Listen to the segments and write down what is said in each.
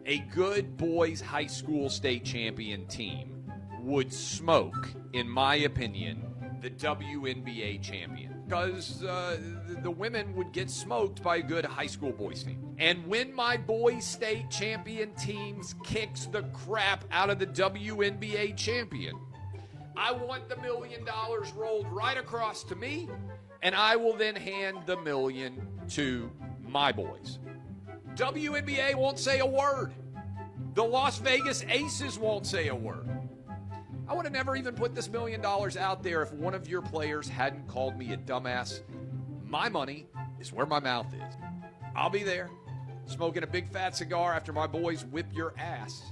A good boys high school state champion team would smoke, in my opinion, the WNBA champion. Because the women would get smoked by a good high school boys team. And when my boys state champion teams kicks the crap out of the WNBA champion, I want the $1 million rolled right across to me, and I will then hand the $1 million to my boys. WNBA won't say a word. The Las Vegas Aces won't say a word. I would have never even put this $1 million out there if one of your players hadn't called me a dumbass. My money is where my mouth is. I'll be there, smoking a big fat cigar after my boys whip your ass.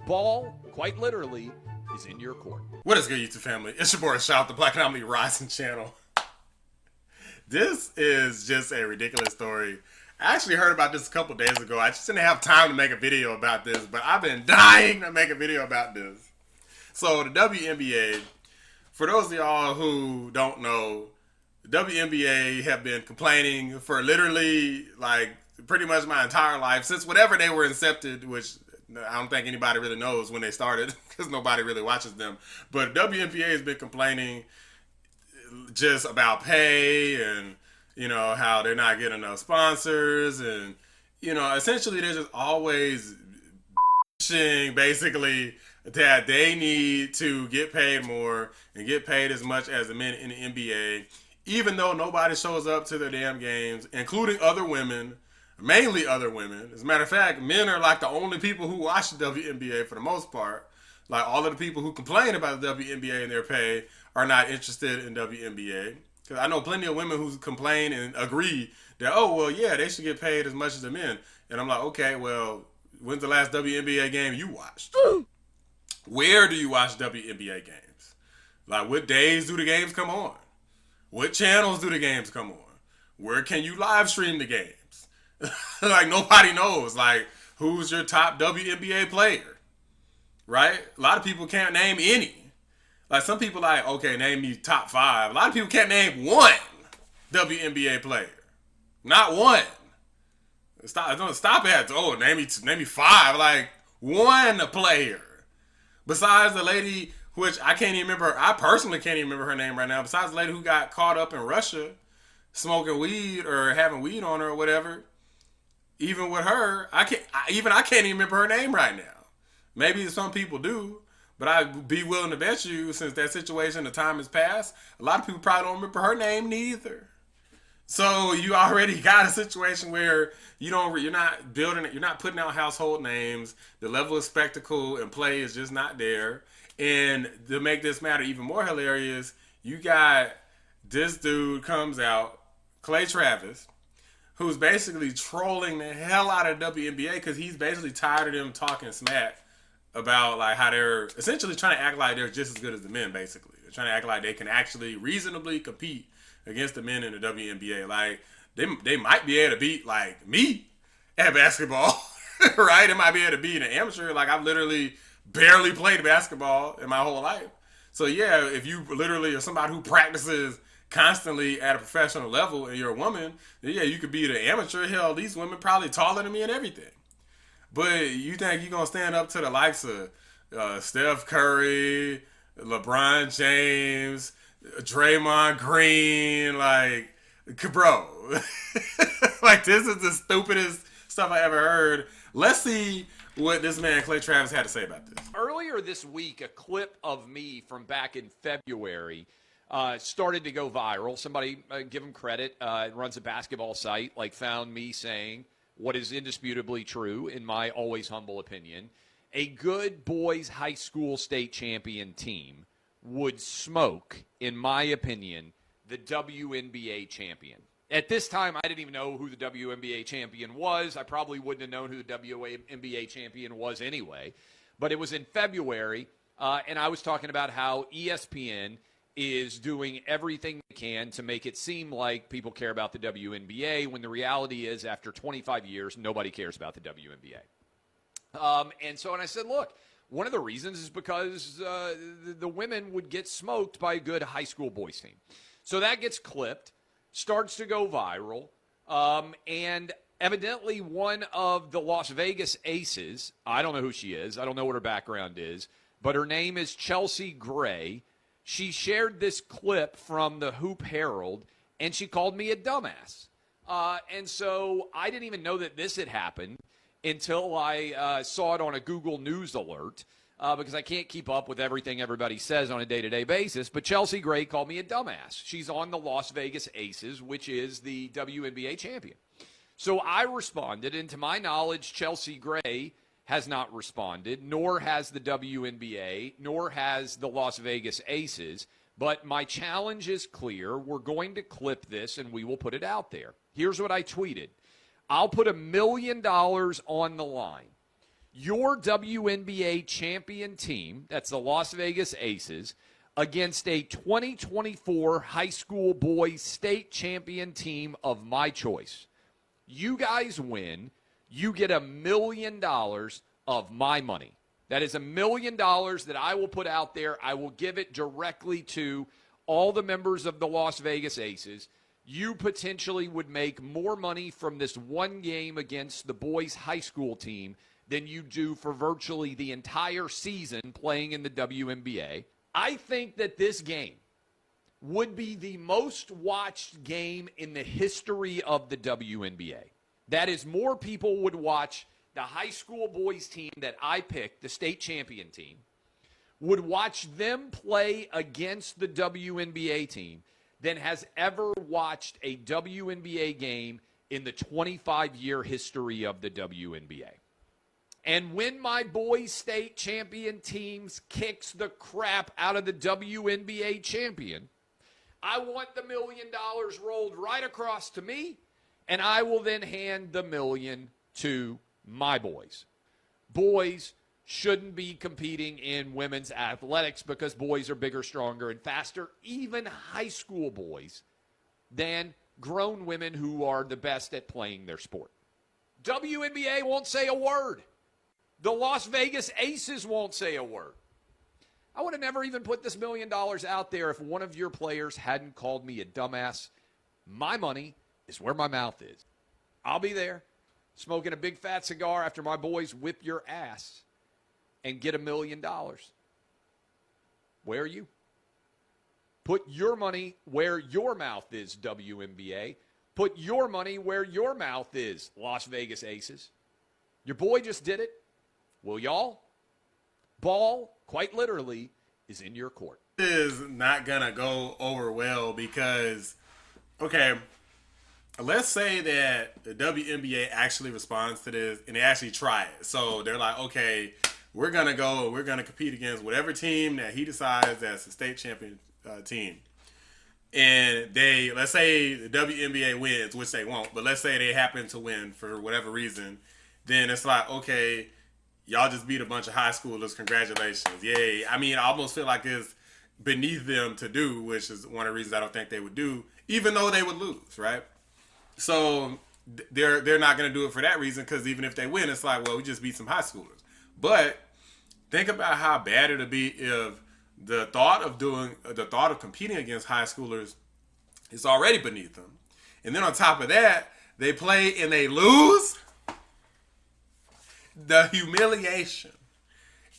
Ball, quite literally, is in your court. What is good, YouTube family? It's your boy, Shout, the Black Anomaly Rising channel. This is just a ridiculous story. I actually heard about this a couple days ago. I just didn't have time to make a video about this, but I've been dying to make a video about this. So the WNBA, for those of y'all who don't know, the WNBA have been complaining for literally like pretty much my entire life since whatever they were incepted, which I don't think anybody really knows when they started because nobody really watches them. But WNBA has been complaining just about pay and, you know, how they're not getting enough sponsors and, you know, essentially they're just always basically that they need to get paid more and get paid as much as the men in the NBA, even though nobody shows up to their damn games, including other women, mainly other women. As a matter of fact, men are like the only people who watch the WNBA for the most part. Like all of the people who complain about the WNBA and their pay are not interested in WNBA. Because I know plenty of women who complain and agree that, oh, well, yeah, they should get paid as much as the men. And I'm like, okay, well, when's the last WNBA game you watched? Where do you watch WNBA games? Like, what days do the games come on? What channels do the games come on? Where can you live stream the games? Like, nobody knows. Like, who's your top WNBA player? Right? A lot of people can't name any. Like, some people like, okay, name me top 5. A lot of people can't name one WNBA player. Not one. Stop at, oh, name me 5. Like, one player. Besides the lady, which I can't even remember, I personally can't even remember her name right now. Besides the lady who got caught up in Russia smoking weed or having weed on her or whatever. Even with her, I can't even remember her name right now. Maybe some people do, but I'd be willing to bet you, since that situation, the time has passed, a lot of people probably don't remember her name neither. So you already got a situation where you're not putting out household names. The level of spectacle and play is just not there. And to make this matter even more hilarious, you got this dude comes out, Clay Travis, who's basically trolling the hell out of WNBA because he's basically tired of them talking smack about like how they're essentially trying to act like they're just as good as the men. Basically, they're trying to act like they can actually reasonably compete against the men in the WNBA. Like, they might be able to beat, like, me at basketball, right? They might be able to beat an amateur. Like, I've literally barely played basketball in my whole life. So, yeah, if you literally are somebody who practices constantly at a professional level and you're a woman, then, yeah, you could beat an amateur. Hell, these women probably taller than me and everything. But you think you're going to stand up to the likes of Steph Curry, LeBron James, Draymond Green, like, bro, like, this is the stupidest stuff I ever heard. Let's see what this man Clay Travis had to say about this. Earlier this week, a clip of me from back in February started to go viral. Somebody, give him credit, runs a basketball site, like, found me saying what is indisputably true, in my always humble opinion. A good boys high school state champion team would smoke, in my opinion, the WNBA champion. At this time, I didn't even know who the WNBA champion was. I probably wouldn't have known who the WNBA champion was anyway. But it was in February, and I was talking about how ESPN is doing everything they can to make it seem like people care about the WNBA, when the reality is, after 25 years, nobody cares about the WNBA. And I said, look, one of the reasons is because the women would get smoked by a good high school boys team. So that gets clipped, starts to go viral, and Evidently, one of the Las Vegas Aces, I don't know who she is, I don't know what her background is, but her name is Chelsea Gray. She shared this clip from the Hoop Herald, and she called me a dumbass. And so I didn't even know that this had happened until I saw it on a Google News alert, because I can't keep up with everything everybody says on a day-to-day basis. But Chelsea Gray called me a dumbass. She's on the Las Vegas Aces, which is the WNBA champion. So I responded, and to my knowledge, Chelsea Gray has not responded, nor has the WNBA, nor has the Las Vegas Aces. But my challenge is clear. We're going to clip this, and we will put it out there. Here's what I tweeted. I'll put $1 million on the line. Your WNBA champion team, that's the Las Vegas Aces, against a 2024 high school boys state champion team of my choice. You guys win, you get $1 million of my money. That is $1 million that I will put out there. I will give it directly to all the members of the Las Vegas Aces. You potentially would make more money from this one game against the boys high school team than you do for virtually the entire season playing in the WNBA. I think that this game would be the most watched game in the history of the WNBA. That is, more people would watch the high school boys team that I picked, the state champion team, would watch them play against the WNBA team than has ever watched a WNBA game in the 25-year history of the WNBA. And when my boys state champion teams kicks the crap out of the WNBA champion, I want the $1 million rolled right across to me, and I will then hand the $1 million to my boys. Boys shouldn't be competing in women's athletics because boys are bigger, stronger, and faster, even high school boys, than grown women who are the best at playing their sport. WNBA won't say a word. The Las Vegas Aces won't say a word. I would have never even put this $1 million out there if one of your players hadn't called me a dumbass. My money is where my mouth is. I'll be there smoking a big fat cigar after my boys whip your ass and get $1 million. Where are you? Put your money where your mouth is, WNBA. Put your money where your mouth is, Las Vegas Aces. Your boy just did it. Will y'all? Ball, quite literally, is in your court. This is not going to go over well because, okay, let's say that the WNBA actually responds to this and they actually try it. So they're like, okay, we're going to compete against whatever team that he decides that's the state champion team. And let's say the WNBA wins, which they won't, but let's say they happen to win for whatever reason. Then it's like, okay, y'all just beat a bunch of high schoolers. Congratulations. Yay. I mean, I almost feel like it's beneath them to do, which is one of the reasons I don't think they would do, even though they would lose, right? So they're not going to do it for that reason, because even if they win, it's like, well, we just beat some high schoolers. But think about how bad it'll be if the thought of competing against high schoolers is already beneath them. And then on top of that, they play and they lose. The humiliation.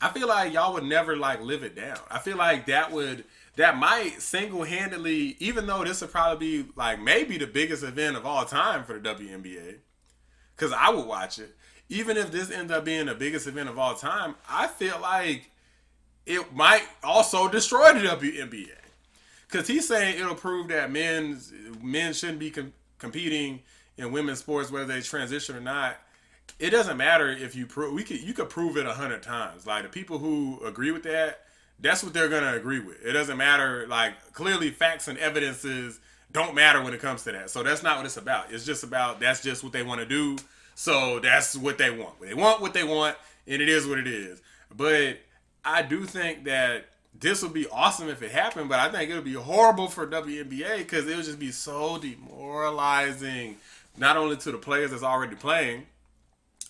I feel like y'all would never live it down. I feel like that might single-handedly, even though this would probably be maybe the biggest event of all time for the WNBA, because I would watch it. Even if this ends up being the biggest event of all time, I feel like it might also destroy the WNBA. Because he's saying it'll prove that men shouldn't be competing in women's sports, whether they transition or not. It doesn't matter if you could prove it 100 times. Like, the people who agree with that, that's what they're gonna agree with. It doesn't matter. Clearly, facts and evidences don't matter when it comes to that. So that's not what it's about. It's just about that's just what they want to do. So that's what they want. They want what they want, and it is what it is. But I do think that this would be awesome if it happened. But I think it would be horrible for WNBA because it would just be so demoralizing, not only to the players that's already playing,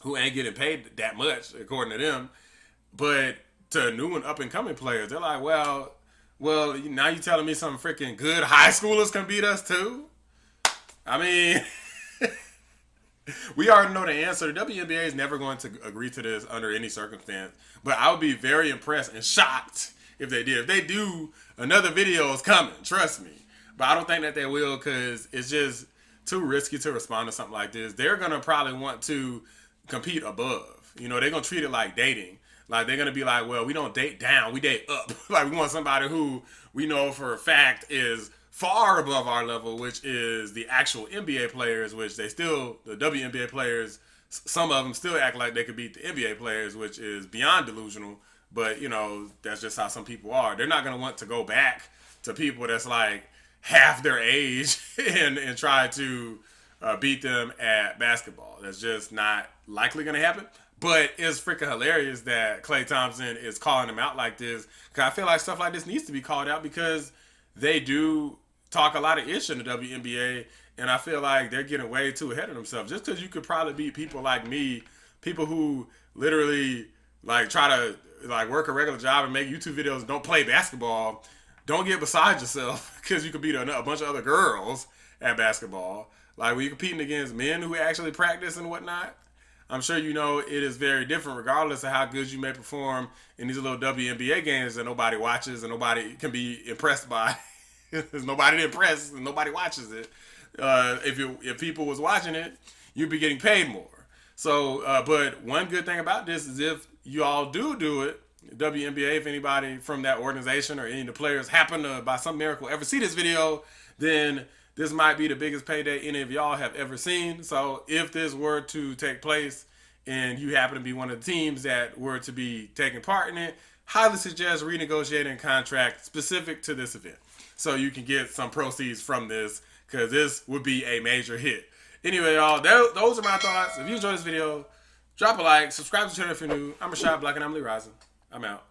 who ain't getting paid that much, according to them, but to new and up-and-coming players. They're like, well, now you telling me some freaking good high schoolers can beat us too? I mean, We already know the answer. The WNBA is never going to agree to this under any circumstance. But I would be very impressed and shocked if they did. If they do, another video is coming. Trust me. But I don't think that they will because it's just too risky to respond to something like this. They're going to probably want to compete above. You know, they're going to treat it like dating. Like, they're going to be like, well, we don't date down. We date up. Like, we want somebody who we know for a fact is far above our level, which is the actual NBA players, which they still, the WNBA players, some of them still act like they could beat the NBA players, which is beyond delusional. But, you know, that's just how some people are. They're not going to want to go back to people that's like half their age and try to beat them at basketball. That's just not likely going to happen. But it's freaking hilarious that Klay Thompson is calling him out like this. Because I feel like stuff like this needs to be called out because they do talk a lot of ish in the WNBA. And I feel like they're getting way too ahead of themselves. Just because you could probably beat people like me, people who literally like try to like work a regular job and make YouTube videos and don't play basketball, don't get beside yourself because you could beat a bunch of other girls at basketball. Like when you're competing against men who actually practice and whatnot, I'm sure you know it is very different regardless of how good you may perform in these little WNBA games that nobody watches and nobody can be impressed by. There's nobody to impress and nobody watches it. If people was watching it, you'd be getting paid more. So, but one good thing about this is if you all do it, WNBA, if anybody from that organization or any of the players happen to, by some miracle, ever see this video, then this might be the biggest payday any of y'all have ever seen. So if this were to take place and you happen to be one of the teams that were to be taking part in it, highly suggest renegotiating a contract specific to this event so you can get some proceeds from this because this would be a major hit. Anyway, y'all, those are my thoughts. If you enjoyed this video, drop a like, subscribe to the channel if you're new. I'm Rashad Black and I'm Lee Rising. I'm out.